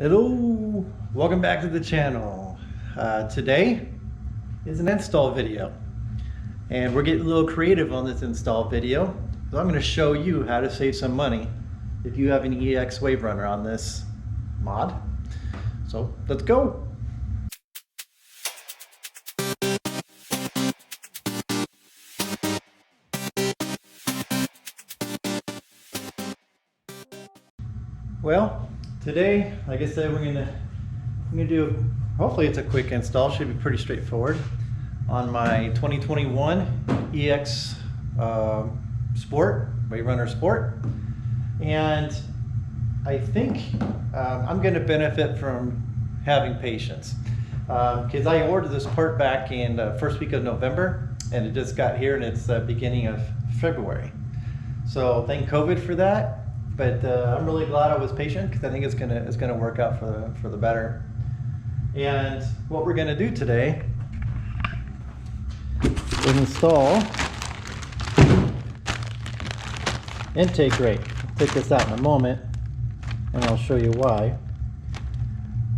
Hello, welcome back to the channel. Today is an install video, and we're getting a little creative on this install video. So I'm going to show you how to save some money if you have an EX Waverunner on this mod. So let's go. Well, today, like I said, we're gonna do, hopefully it's a quick install, should be pretty straightforward, on my 2021 EX Sport, Waverunner Sport. And I think I'm gonna benefit from having patience. Because I ordered this part back in the first week of November, and it just got here and it's the beginning of February. So thank COVID for that. But I'm really glad I was patient because I think it's gonna work out for the better. And what we're gonna do today is install intake grate. I'll take this out in a moment, and I'll show you why.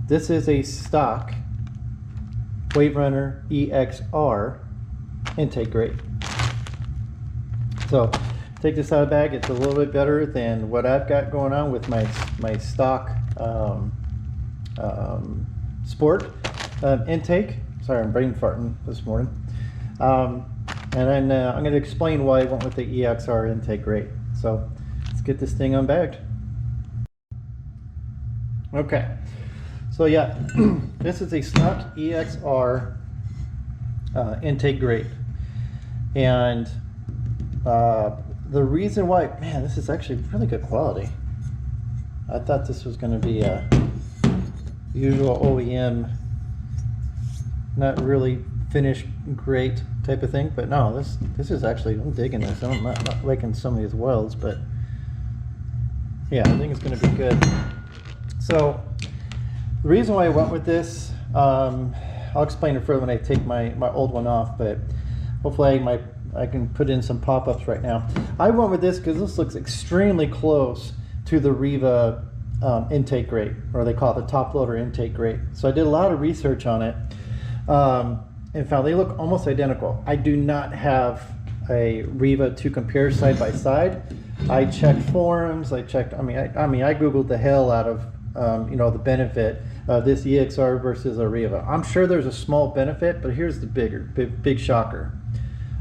This is a stock Waverunner EXR intake grate. So take this out of the bag. It's a little bit better than what I've got going on with my stock sport intake. Sorry, I'm brain farting this morning. And then I'm going to explain why I went with the EXR Intake Grate. So let's get this thing unbagged. Okay, so yeah, this is a stock EXR intake grate, and the reason why, man, this is actually really good quality. I thought this was going to be a usual OEM, not really finished grate type of thing, but no, this is actually, I'm digging this. I'm not liking some of these welds, but yeah, I think it's going to be good. So the reason why I went with this, I'll explain it further when I take my old one off, but hopefully I can put in some pop-ups right now. I went with this because this looks extremely close to the Riva intake grate, or they call it the top loader intake grate. So I did a lot of research on it and found they look almost identical. I do not have a Riva to compare side by side. I checked forums. I checked. I googled the hell out of the benefit of this EXR versus a Riva. I'm sure there's a small benefit, but here's the big shocker.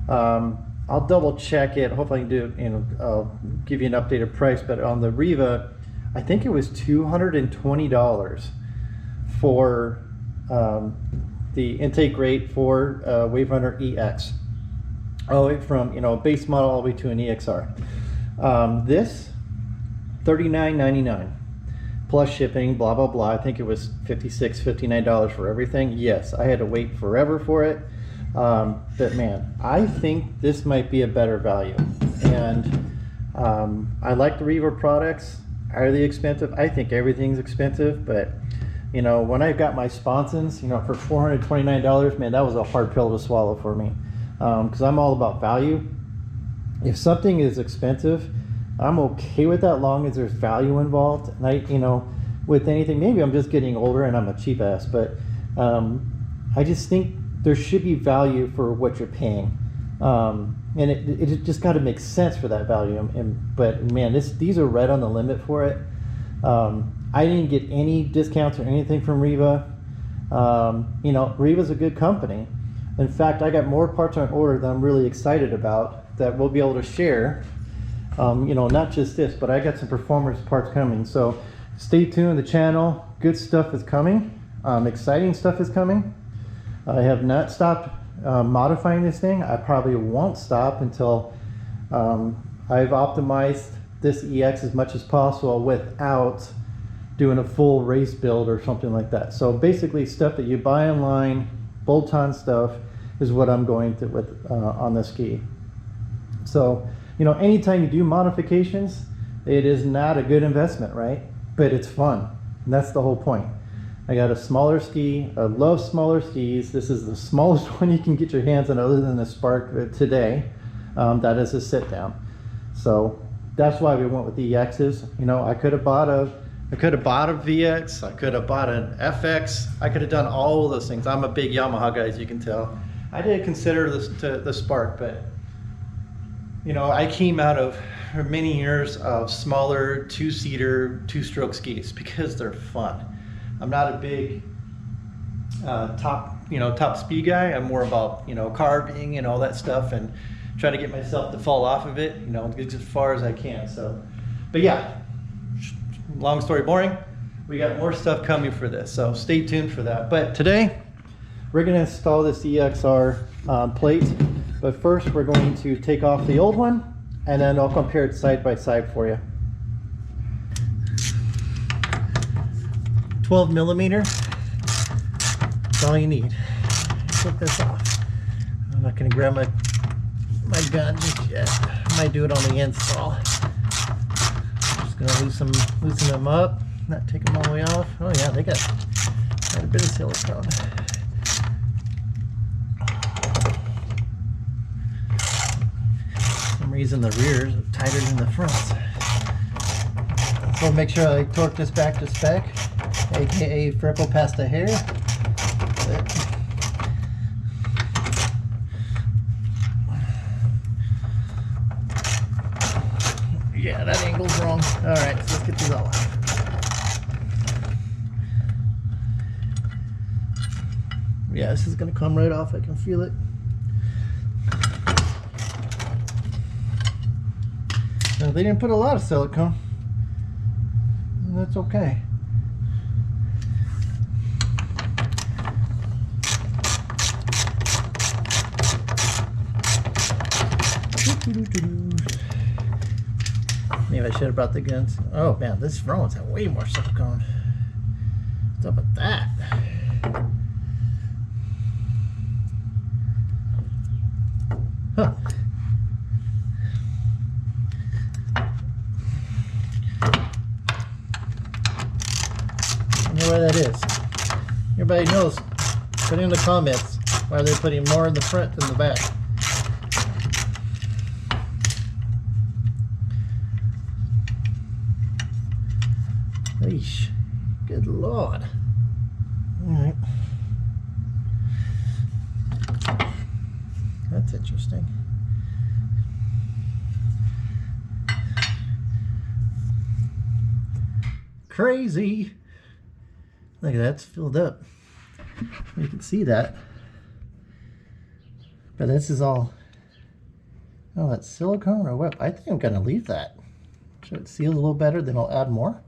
I'll double check it. Hopefully I can do it, I'll give you an updated price, but on the Riva, I think it was $220 for the intake grate for Waverunner EX. All the way from, base model all the way to an EXR. This, $39.99 plus shipping, blah, blah, blah. I think it was $56, $59 for everything. Yes, I had to wait forever for it. But man, I think this might be a better value, and I like the Riva products. Are they expensive? I think everything's expensive, but when I got my sponsons, for $429, man, that was a hard pill to swallow for me, because I'm all about value. If something is expensive, I'm okay with that long as there's value involved. And with anything, maybe I'm just getting older and I'm a cheap ass, but I just think there should be value for what you're paying, and it just got to make sense for that value. But man, these are right on the limit for it. I didn't get any discounts or anything from Riva. Riva's a good company. In fact, I got more parts on order that I'm really excited about that we'll be able to share. Not just this, but I got some performance parts coming. So stay tuned to the channel. Good stuff is coming. Exciting stuff is coming. I have not stopped modifying this thing. I probably won't stop until I've optimized this EX as much as possible without doing a full race build or something like that. So basically stuff that you buy online, bolt-on stuff, is what I'm going to with on this ski. So anytime you do modifications, it is not a good investment, right? But it's fun, and that's the whole point. I got a smaller ski. I love smaller skis. This is the smallest one you can get your hands on other than the Spark today. That is a sit down. So that's why we went with the EXs. I could have bought a I could have bought a VX, I could have bought an FX, I could have done all of those things. I'm a big Yamaha guy, as you can tell. I did consider this the Spark, but you know, I came out of many years of smaller two-seater, two-stroke skis because they're fun. I'm not a big top speed guy. I'm more about, you know, carving and all that stuff and trying to get myself to fall off of it, you know, get as far as I can. So, but yeah, long story boring. We got more stuff coming for this, so stay tuned for that. But today we're going to install this EXR plate, but first we're going to take off the old one and then I'll compare it side by side for you. 12 millimeter, that's all you need. Take this off. I'm not going to grab my gun just yet. I might do it on the install. Just going to loosen them up, not take them all the way off. Oh yeah, they got a bit of silicone. For some reason the rear is tighter than the front. So make sure I torque this back to spec, aka freckle past the hair. Yeah, that angle's wrong. Alright, so let's get these all out. Yeah, this is going to come right off. I can feel it. Now, they didn't put a lot of silicone. And that's okay. Maybe I should have brought the guns. Oh man, this front one's got way more silicone. What's up with that? Huh. I know where that is. Everybody knows. Put in the comments why are they putting more in the front than the back. Eesh. Good Lord. Alright. That's interesting. Crazy. Look at that, it's filled up. You can see that. But this is all, oh, that's silicone or what? I think I'm going to leave that. So it seals a little better, then I'll add more.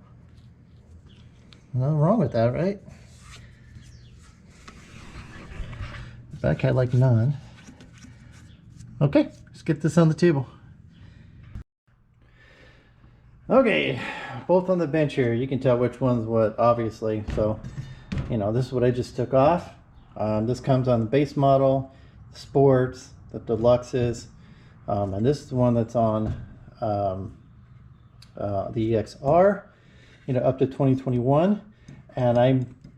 Nothing wrong with that, right? The back had like none. Okay, let's get this on the table. Okay, both on the bench here. You can tell which one's what, obviously. So, you know, this is what I just took off. This comes on the base model, sports, the deluxes, and this is the one that's on the EXR, you know, up to 2021. And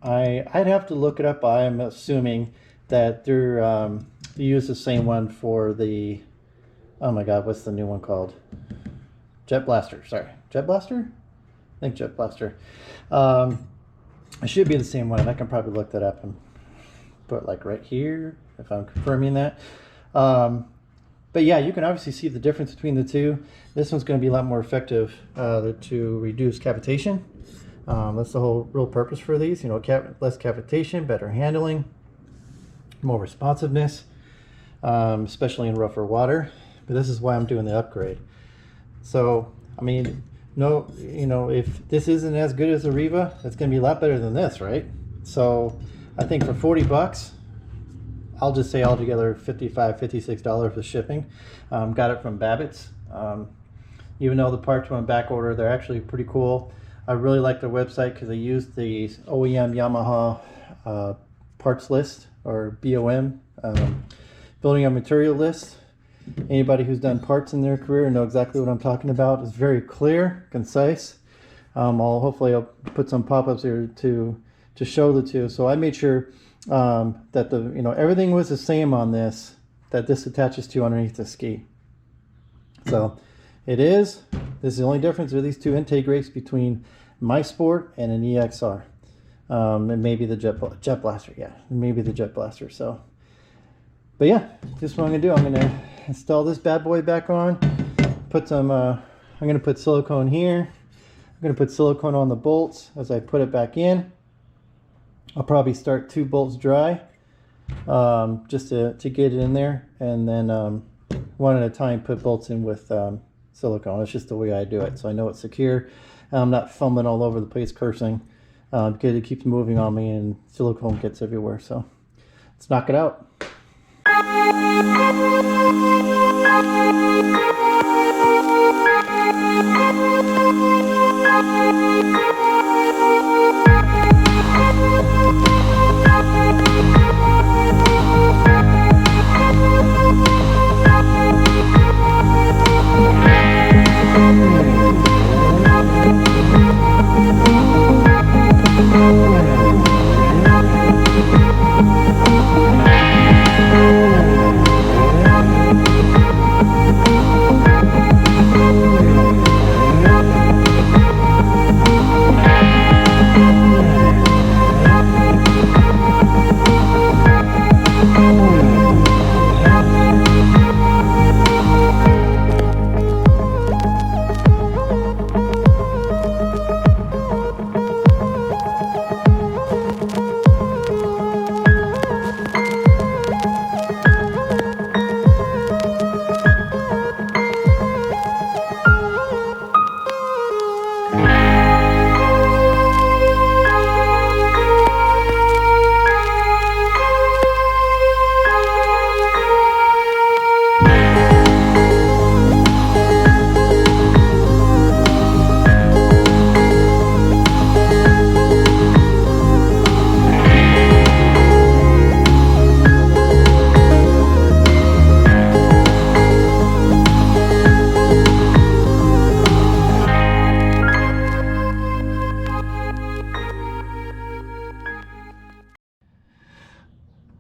I'd have to look it up. I'm assuming that they're they use the same one for the, oh my god, what's the new one called? Jet Blaster, sorry. Jet Blaster? I think Jet Blaster. It should be the same one. I can probably look that up and put it like right here if I'm confirming that. But yeah, you can obviously see the difference between the two. This one's going to be a lot more effective to reduce cavitation. That's the whole real purpose for these. You know, less cavitation, better handling, more responsiveness, especially in rougher water. But this is why I'm doing the upgrade. So, I mean, no, you know, if this isn't as good as the Riva, it's going to be a lot better than this, right? So, I think for 40 bucks, I'll just say altogether $55, $56 for shipping. Got it from Babbitt's. Even though the parts were on back order, they're actually pretty cool. I really like their website because they use the OEM Yamaha parts list, or BOM, building a material list. Anybody who's done parts in their career know exactly what I'm talking about. It's very clear, concise. Hopefully I'll put some pop-ups here to show the two. So I made sure that everything was the same on this, that this attaches to underneath the ski. So it is. This is the only difference with these two intake grates between My Sport and an EXR. And maybe the Jet Blaster. Yeah, maybe the Jet Blaster. So, but yeah, this is what I'm gonna do. I'm gonna install this bad boy back on. Put some. I'm gonna put silicone here. I'm gonna put silicone on the bolts as I put it back in. I'll probably start 2 bolts dry, just to get it in there, and then one at a time put bolts in with silicone. It's just the way I do it, so I know it's secure. I'm not fumbling all over the place cursing, because it keeps moving on me and silicone gets everywhere. So let's knock it out.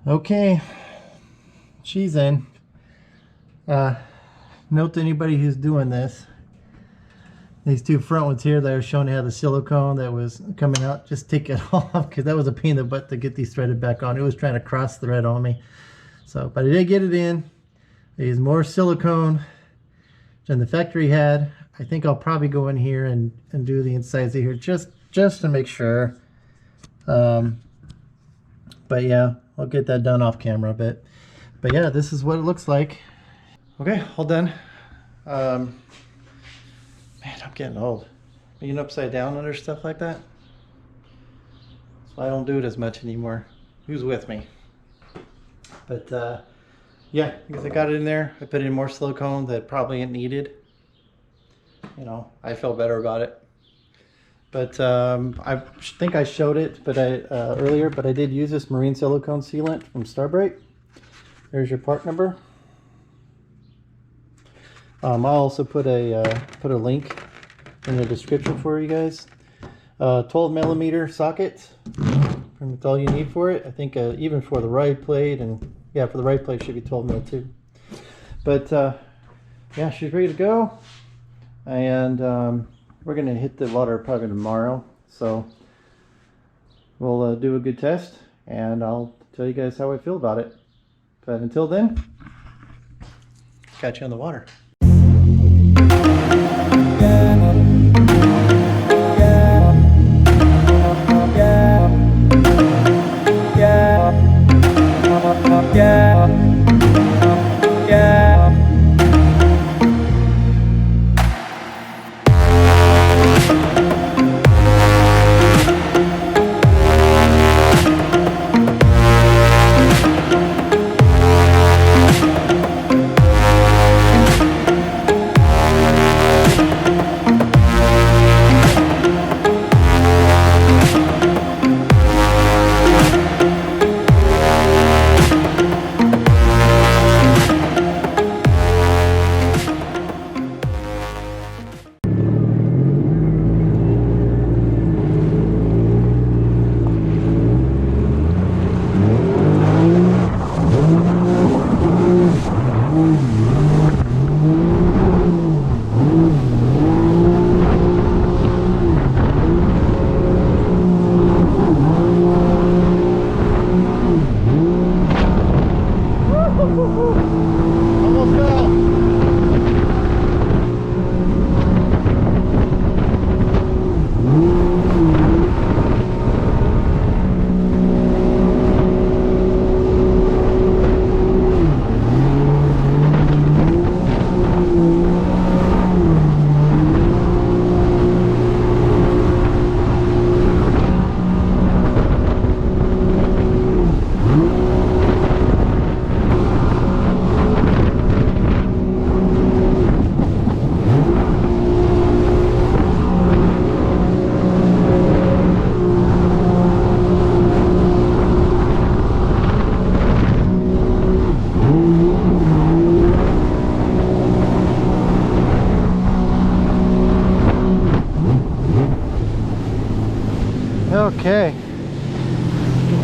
Okay, she's in. Note to anybody who's doing this, these 2 front ones here that I was showing how the silicone that was coming out, just take it off, because that was a pain in the butt to get these threaded back on. It was trying to cross thread on me. So, but I did get it in. I used more silicone than the factory had. I think I'll probably go in here and do the insides of here just to make sure. But yeah, I'll get that done off camera a bit. But yeah, this is what it looks like. Okay, all done. Man, I'm getting old. Being upside down under stuff like that. So I don't do it as much anymore. Who's with me? But yeah, because I got it in there. I put in more silicone that probably ain't needed. You know, I felt better about it. But I think I showed it earlier, but I did use this marine silicone sealant from Starbright. There's your part number. I'll also put a link in the description for you guys. 12 millimeter socket. That's all you need for it. I think even for the ride plate, and yeah, for the ride plate should be 12 mil too. But yeah, she's ready to go, and we're gonna hit the water probably tomorrow, so we'll do a good test, and I'll tell you guys how I feel about it. But until then, catch you on the water.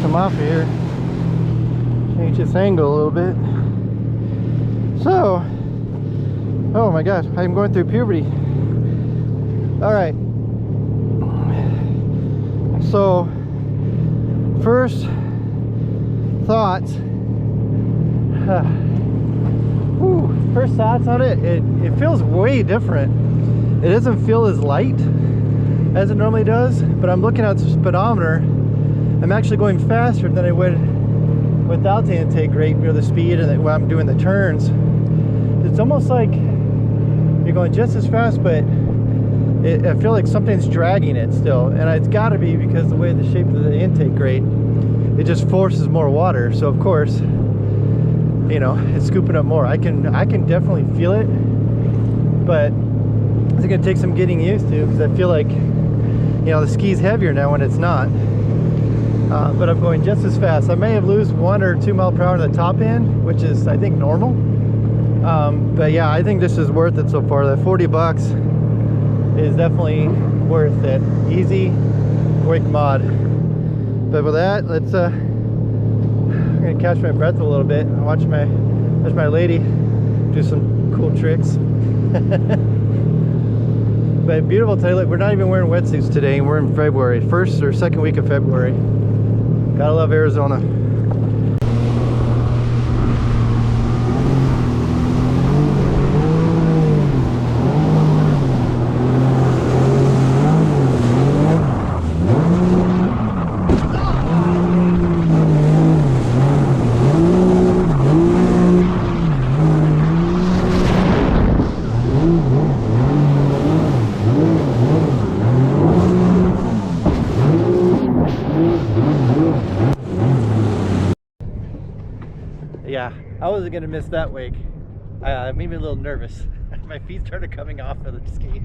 come off here, change this angle a little bit. So, oh my gosh, I'm going through puberty. All right. So, first thoughts. First thoughts on it. It feels way different. It doesn't feel as light as it normally does, but I'm looking at the speedometer. I'm actually going faster than I would without the intake grate near the speed and when I'm doing the turns. It's almost like you're going just as fast, but I feel like something's dragging it still, and it's got to be because the way the shape of the intake grate, it just forces more water. So of course, you know, it's scooping up more. I can definitely feel it, but it's gonna take some getting used to, because I feel like, you know, the ski's heavier now when it's not. But I'm going just as fast. I may have lose 1 or 2 miles per hour in the top end, which is, I think, normal. But yeah, I think this is worth it so far. That 40 bucks is definitely worth it. Easy, quick mod. But with that, let's I'm gonna catch my breath a little bit and watch my lady do some cool tricks. But beautiful today. Look, we're not even wearing wetsuits today, and we're in February, first or second week of February. Gotta love Arizona. Yeah, I wasn't gonna miss that wake. It made me a little nervous. My feet started coming off of the ski.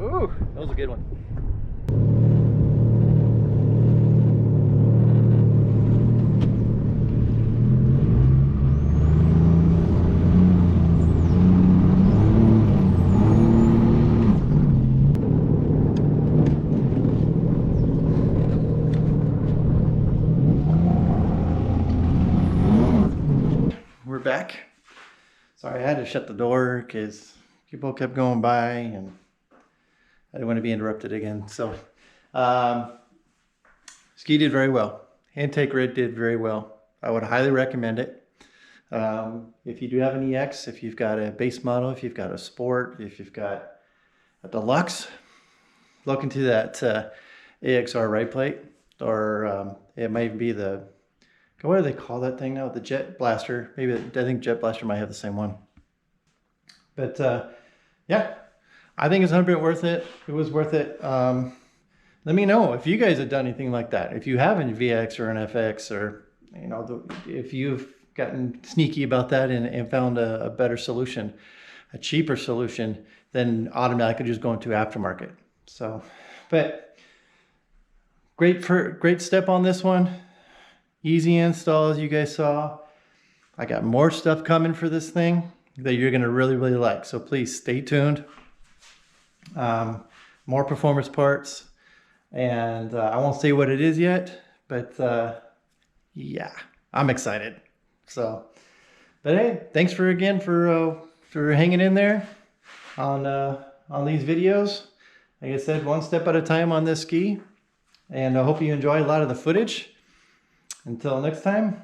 Ooh, that was a good one. We're back. Sorry, I had to shut the door because people kept going by and I didn't want to be interrupted again. So ski did very well. Intake grate did very well. I would highly recommend it. If you do have an EX, if you've got a base model, if you've got a sport, if you've got a deluxe, look into that EXR right plate, or it might be the, what do they call that thing now? The Jet Blaster. Maybe, I think Jet Blaster might have the same one. But yeah, I think it's 100% worth it. It was worth it. Let me know if you guys have done anything like that. If you have an VX or an FX, or, you know, if you've gotten sneaky about that and found a better solution, a cheaper solution, than automatically just going to aftermarket. So, but great step on this one. Easy install, as you guys saw. I got more stuff coming for this thing that you're gonna really like. So please stay tuned. More performance parts, and I won't say what it is yet, but yeah, I'm excited. So, but hey, thanks for hanging in there on these videos. Like I said, one step at a time on this ski, and I hope you enjoy a lot of the footage. Until next time,